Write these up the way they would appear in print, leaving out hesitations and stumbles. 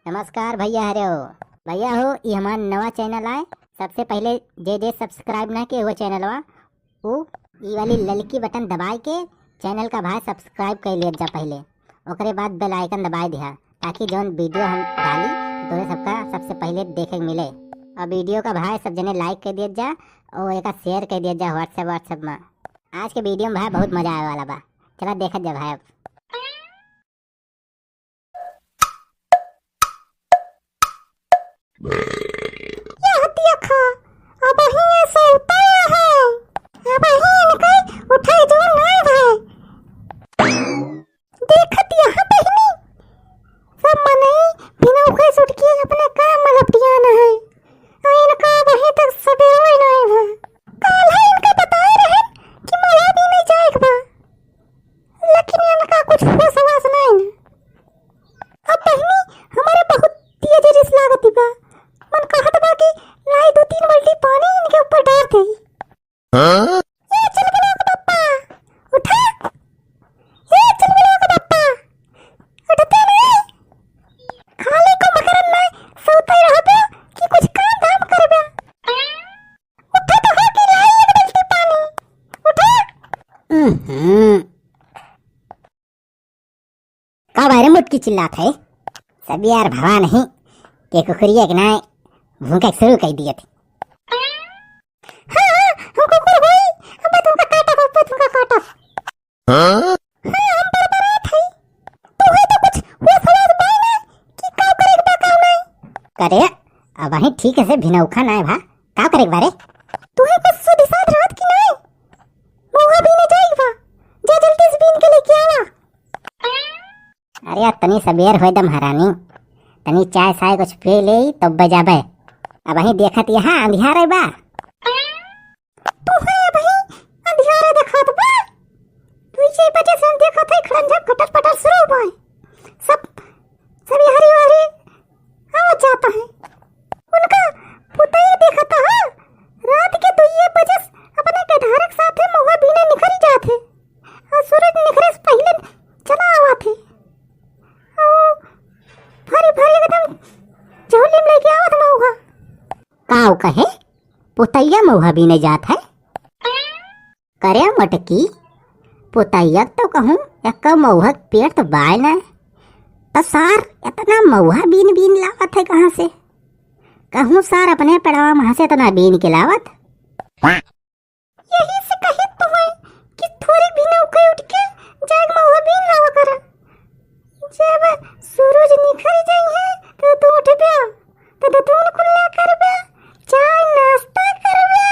नमस्कार भैया हरे हो भैया हो ये हमारा नवा चैनल आए। सबसे पहले जे सब्सक्राइब ना किए वो चैनलवा वो ये वाली ललकी बटन दबाए के चैनल का भाई सब्सक्राइब कर लिया जा पहले। ओकरे बाद बेल आइकन दबाए दिया ताकि जौन वीडियो हम डाली तो सबका सबसे पहले देखे के मिले। और वीडियो का भाई सब जने लाइक कर दिया जा और एक शेयर कर दिया जा व्हाट्सएप में। आज के वीडियो में भाई बहुत मजा आने वाला बा। चला देखा जा भाई। का बारे मुटकी चिल्लात है सब यार भवा नहीं के कुकुरिया के नाय भूखा शुरू कर दिए थे। हाँ, हम कुकुर भाई अब तुमका काटा को तुमका काटा। हाँ, हम बर्बाद है तू है तो कुछ वो सवाल बाय ना कि का करे का काम नहीं करे। अब वही ठीक है से भिनौखा ना है भा का करे बारे तू है कुछ सुध साथ रात की नहीं मुआ भी नहीं जाएगा जा जल्दी से बीन के लेके आवा। अरे यार तनी सबेर हो दम हरानी तनी चाय साय कुछ पी ले तब बजाबे। अब वही देखत यहाँ अंधियार है बा तू है भाई अंधियार देखत बा तू इसे बजे से देखत है खड़ंजा खटल पटल शुरू बा सब सब हरी वारी आ जाता है उनका पुतई देखत है रात के 2 बजे अपने गधारक साथे महुआ बीने निकल जाते और सूरज निकले से पहले चला आवा थे भारी एकदम झोली में लेके आवत मौहा काऊ कहे पुतैया मौहा भी नहीं जात है करे मटकी पुतैया तो कहूँ एक मौहा पेड़ तो बाय ना तो सार इतना मौहा बीन बीन लावत है कहाँ से कहूँ सार अपने पेड़वा वहां से इतना बीन के लावत। यही से कहे तुम्हें कि थोड़ी भी नौके उठ के जाग मौहा बीन लावा करा जब सूरज निकल जाई है तो तू उठ बे तो दून कुल्ला कर बे चाय नाश्ता कर बे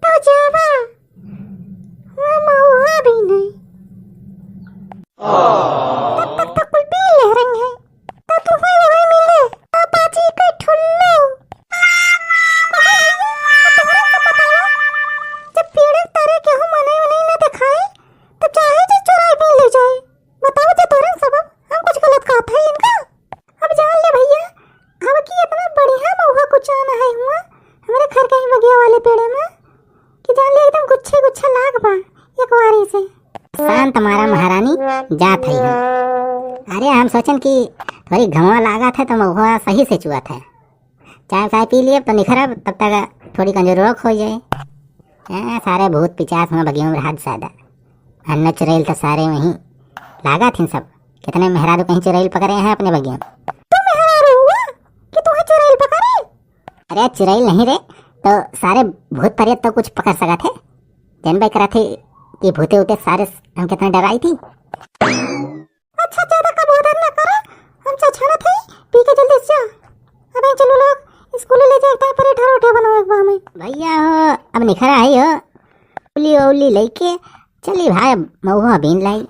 तो जावा वो मौहा भी नहीं तब तक तो कुल भी ले रही है तो तुम्हें वही मिले पाची के ठुल्लो जब पेड़ तारे के हम मने नहीं ना दिखाए तो चाहे जो चुराए भी ले जाए बताओ जो तोरन सबब हम कुछ गलत कहते हैं इनका। अब जान ले भैया अब की इतना बढ़िया मौका कुछ आना है हुआ हमारे घर के बगिया वाले पेड़ में कि जान ले एकदम गुच्छे गुच्छा लाग बा एक वारी से शांत हमारा महारानी जात है। अरे हम सोचन कि थोड़ी घमवा लागा था तो मौका सही से चुआ था चाय चाय पी लिए तो निखरा तब तक थोड़ी कंजरोक हो जाए। सारे भूत पिचास में बगियों में हाथ ज्यादा अन्न चुड़ैल तो सारे वहीं लागा थी सब कितने मेहरारू कहीं चुड़ैल पकड़े हैं अपने बगियों। तू मेहरारू हुआ कि तू है चुड़ैल पकड़े? अरे चुड़ैल नहीं रे तो सारे भूत प्रेत तो कुछ पकड़ सका थे जनबे करा थे कि भूते उते सारे हम कितने डराई थी। अच्छा ज्यादा कबूतर ना करो हम छछना थे पी के जल्दी से अबे चलो लोग स्कूल ले जाए पर ठहरो उठे बनो एक बार में भैया हो अब निखरा आई हो उली उली लेके चली भाई महुआ बीन लाई।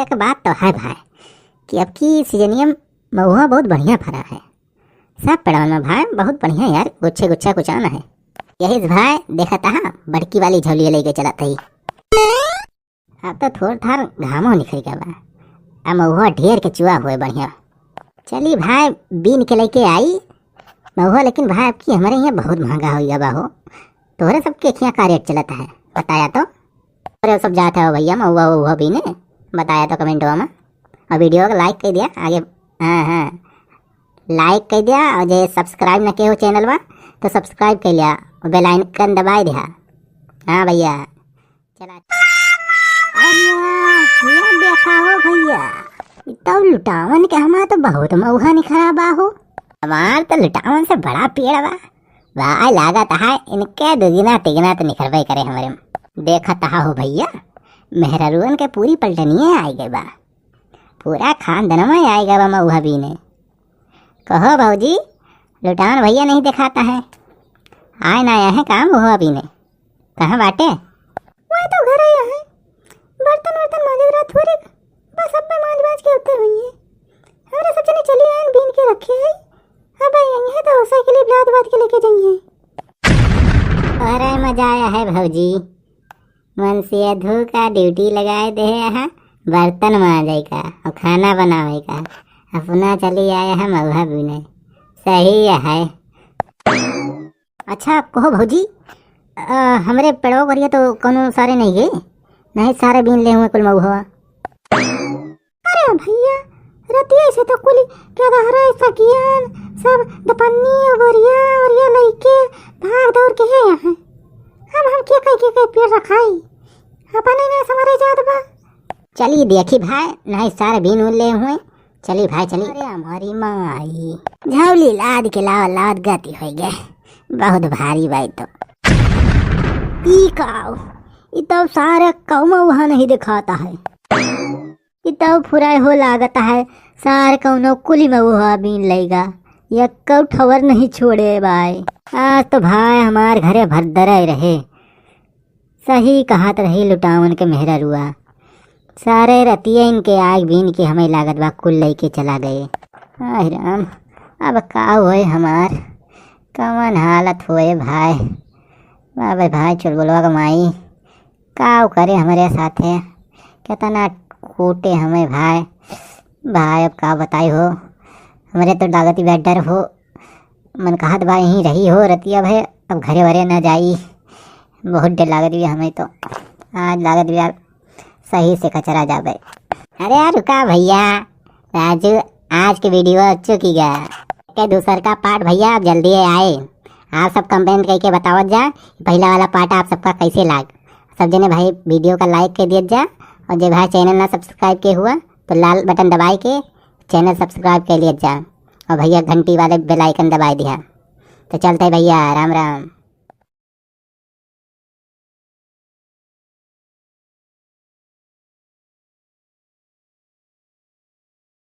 एक बात तो है भाई कि अब की सीजनियम महुआ बहुत बढ़िया फरा है सब पेड़ों में भाई बहुत बढ़िया यार गुच्छे गुच्छा कुछ आना है। यही भाई देखा था बड़की वाली झोली लेके चला था अब तो थोड़ा थार घामो निकल गया बा अब महुआ ढेर के चुआ हुए बढ़िया। चली भाई बीन के लेके आई महुआ लेकिन भाई अब की हमारे यहाँ बहुत महंगा हो गया बाहो तोहरे सबके यहाँ का रेट चलता है बताया तो अरे सब जाता है भैया महुआ वहुआ बीने बताया तो कमेंट में और वीडियो को लाइक कर दिया आगे। हाँ हाँ लाइक कर दिया और जे सब्सक्राइब न के हो चैनल बा तो सब्सक्राइब कर लिया और बेल आइकन दबाए दिया। हाँ भैया चला। अरे देखा हो भैया तब लुटावन के हमारा तो बहुत मऊहा निखरा बा हो। हमार तो लुटावन से बड़ा पेड़ बा भाई लागत है इनके दुगना तिगना तो निखरबे करे हमारे। देखत हो भैया मेहरारूअन के पूरी पलटनिए आई गए बा, पूरा खानदनमा आई गया बा मऊहा बीने। कहो भाजी लुटावन भैया नहीं दिखाता है, आए ना आया है काम हुआ बीने कहाँ बाटे? वही तो घर आया है, बर्तन वर्तन मांजे रात थोड़ी बस अब मैं मांज बाज के उतर हुई है। हमारे सब जने चली आए बीन के रखे है, अब आएंगे है तो उसे के लिए ब्लाद बात के लेके जाइए। अरे मजा आया है भौजी, मन से धो का ड्यूटी लगाए दे है बर्तन मांजे का और खाना बनावे का, अपना चली आया है मऊहा बीने। सही है। अच्छा कहो भौजी हमरे पेड़ों करिए तो कोनो सारे नहीं गए? नहीं सारे बीन ले हुए कुल मऊहा। अरे भैया रतिया से तो कुल क्या दहरा सकियान सब दपन्नी वरिया वरिया लइके भाग दौड़ के है यहाँ। हम के पेड़ रखाई अपने ना समारे जात बा। चलिए देखी भाई नहीं सारे बीन उन ले हुए। चली भाई चली। अरे हमारी माँ आई झौली लाद के लाद गति हो गए बहुत भारी भाई। तो ई काओ ई तो सारे कौमा वहाँ नहीं दिखाता है, ई तो फुराय हो लागता है सारे कौनो कुली में वहाँ बीन लेगा या कौ ठवर नहीं छोड़े भाई। आज तो भाई हमार घरे भरदरे रहे। सही कहा तो रही लुटावन के मेहरारुआ सारे रतिया इनके आग बीन के हमें लागत बा कुल लेके चला गए। आह राम अब का हुए हमार कमन हालत हुए भाई। बाबे भाई चुल बोलवा कमाई का करे हमारे साथ है कितना कूटे हमें भाई। भाई अब का बताई हो हमारे तो डागती बैठ डर हो मन कहत बा यहीं रही हो रतिया भाई अब घरे वरे न जाई बहुत डर लागत भी हमें। तो आज लागत भी यार सही से कचरा जाबे। अरे यार रुका भैया राजू आज के वीडियो अच्छो की गया के दूसर का पार्ट भैया आप जल्दी आए। आप सब कमेंट करके बतावत जा पहला वाला पार्ट आप सबका कैसे लाग। सब जने भाई वीडियो का लाइक कर दिया जा और जो भाई चैनल ना सब्सक्राइब के हुआ तो लाल बटन दबाए के चैनल सब्सक्राइब कर लिया जा और भैया घंटी वाले बेल आइकन दबाए दिया। तो चलते भैया राम राम।